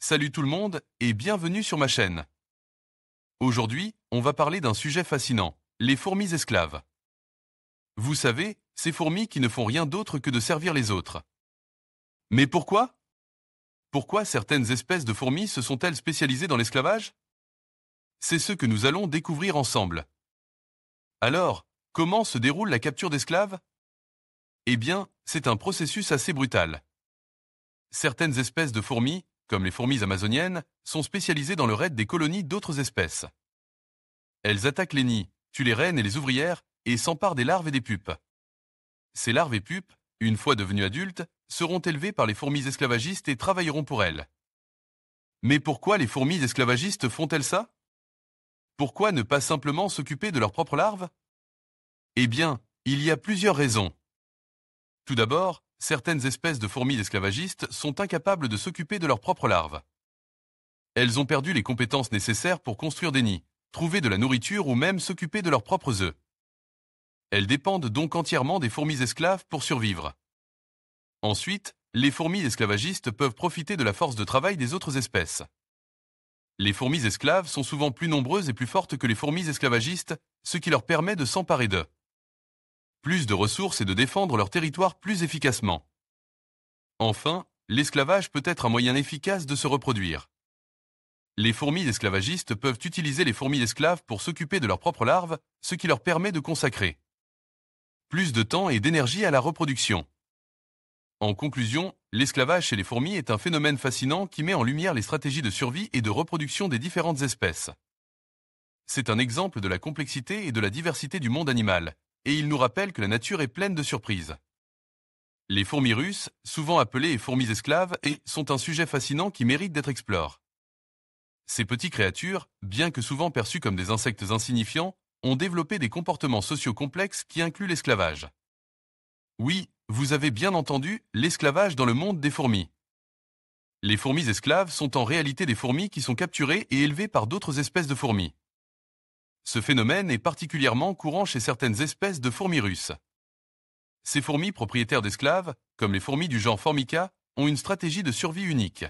Salut tout le monde et bienvenue sur ma chaîne. Aujourd'hui, on va parler d'un sujet fascinant, les fourmis esclaves. Vous savez, ces fourmis qui ne font rien d'autre que de servir les autres. Mais pourquoi? Pourquoi certaines espèces de fourmis se sont-elles spécialisées dans l'esclavage? C'est ce que nous allons découvrir ensemble. Alors, comment se déroule la capture d'esclaves? Eh bien, c'est un processus assez brutal. Certaines espèces de fourmis, comme les fourmis amazoniennes, sont spécialisées dans le raid des colonies d'autres espèces. Elles attaquent les nids, tuent les reines et les ouvrières et s'emparent des larves et des pupes. Ces larves et pupes, une fois devenues adultes, seront élevées par les fourmis esclavagistes et travailleront pour elles. Mais pourquoi les fourmis esclavagistes font-elles ça? Pourquoi ne pas simplement s'occuper de leurs propres larves? Eh bien, il y a plusieurs raisons. Tout d'abord, certaines espèces de fourmis esclavagistes sont incapables de s'occuper de leurs propres larves. Elles ont perdu les compétences nécessaires pour construire des nids, trouver de la nourriture ou même s'occuper de leurs propres œufs. Elles dépendent donc entièrement des fourmis esclaves pour survivre. Ensuite, les fourmis esclavagistes peuvent profiter de la force de travail des autres espèces. Les fourmis esclaves sont souvent plus nombreuses et plus fortes que les fourmis esclavagistes, ce qui leur permet de s'emparer d'eux. Plus de ressources et de défendre leur territoire plus efficacement. Enfin, l'esclavage peut être un moyen efficace de se reproduire. Les fourmis esclavagistes peuvent utiliser les fourmis esclaves pour s'occuper de leurs propres larves, ce qui leur permet de consacrer plus de temps et d'énergie à la reproduction. En conclusion, l'esclavage chez les fourmis est un phénomène fascinant qui met en lumière les stratégies de survie et de reproduction des différentes espèces. C'est un exemple de la complexité et de la diversité du monde animal, et il nous rappelle que la nature est pleine de surprises. Les fourmis russes, souvent appelées fourmis esclaves, sont un sujet fascinant qui mérite d'être exploré. Ces petites créatures, bien que souvent perçues comme des insectes insignifiants, ont développé des comportements sociaux complexes qui incluent l'esclavage. Oui, vous avez bien entendu, l'esclavage dans le monde des fourmis. Les fourmis esclaves sont en réalité des fourmis qui sont capturées et élevées par d'autres espèces de fourmis. Ce phénomène est particulièrement courant chez certaines espèces de fourmis russes. Ces fourmis propriétaires d'esclaves, comme les fourmis du genre Formica, ont une stratégie de survie unique.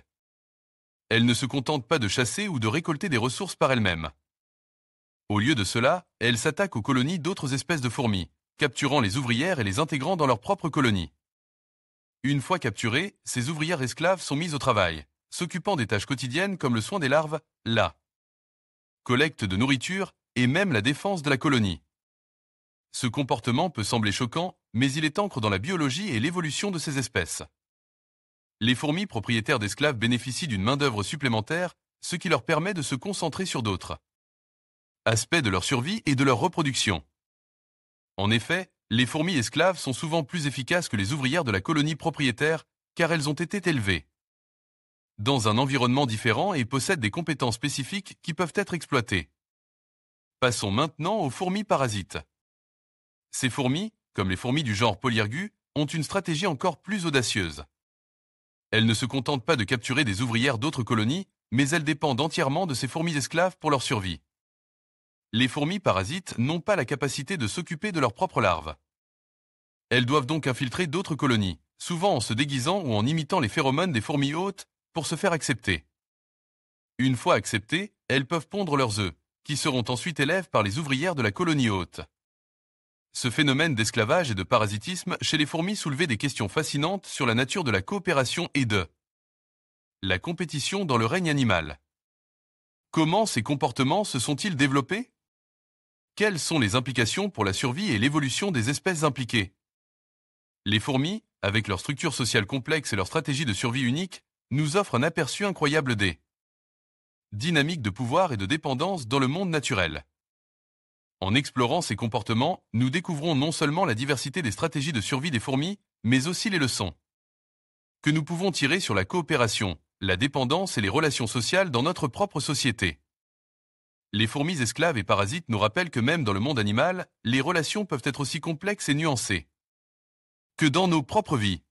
Elles ne se contentent pas de chasser ou de récolter des ressources par elles-mêmes. Au lieu de cela, elles s'attaquent aux colonies d'autres espèces de fourmis, capturant les ouvrières et les intégrant dans leur propre colonie. Une fois capturées, ces ouvrières esclaves sont mises au travail, s'occupant des tâches quotidiennes comme le soin des larves, la collecte de nourriture et même la défense de la colonie. Ce comportement peut sembler choquant, mais il est ancré dans la biologie et l'évolution de ces espèces. Les fourmis propriétaires d'esclaves bénéficient d'une main-d'œuvre supplémentaire, ce qui leur permet de se concentrer sur d'autres aspects de leur survie et de leur reproduction. En effet, les fourmis esclaves sont souvent plus efficaces que les ouvrières de la colonie propriétaire, car elles ont été élevées dans un environnement différent et possèdent des compétences spécifiques qui peuvent être exploitées. Passons maintenant aux fourmis parasites. Ces fourmis, comme les fourmis du genre Polyergus, ont une stratégie encore plus audacieuse. Elles ne se contentent pas de capturer des ouvrières d'autres colonies, mais elles dépendent entièrement de ces fourmis esclaves pour leur survie. Les fourmis parasites n'ont pas la capacité de s'occuper de leurs propres larves. Elles doivent donc infiltrer d'autres colonies, souvent en se déguisant ou en imitant les phéromones des fourmis hôtes pour se faire accepter. Une fois acceptées, elles peuvent pondre leurs œufs, qui seront ensuite élevés par les ouvrières de la colonie hôte. Ce phénomène d'esclavage et de parasitisme chez les fourmis soulevait des questions fascinantes sur la nature de la coopération et de la compétition dans le règne animal. Comment ces comportements se sont-ils développés? Quelles sont les implications pour la survie et l'évolution des espèces impliquées? Les fourmis, avec leur structure sociale complexe et leur stratégie de survie unique, nous offrent un aperçu incroyable des dynamiques de pouvoir et de dépendance dans le monde naturel. En explorant ces comportements, nous découvrons non seulement la diversité des stratégies de survie des fourmis, mais aussi les leçons que nous pouvons tirer sur la coopération, la dépendance et les relations sociales dans notre propre société. Les fourmis esclaves et parasites nous rappellent que même dans le monde animal, les relations peuvent être aussi complexes et nuancées que dans nos propres vies.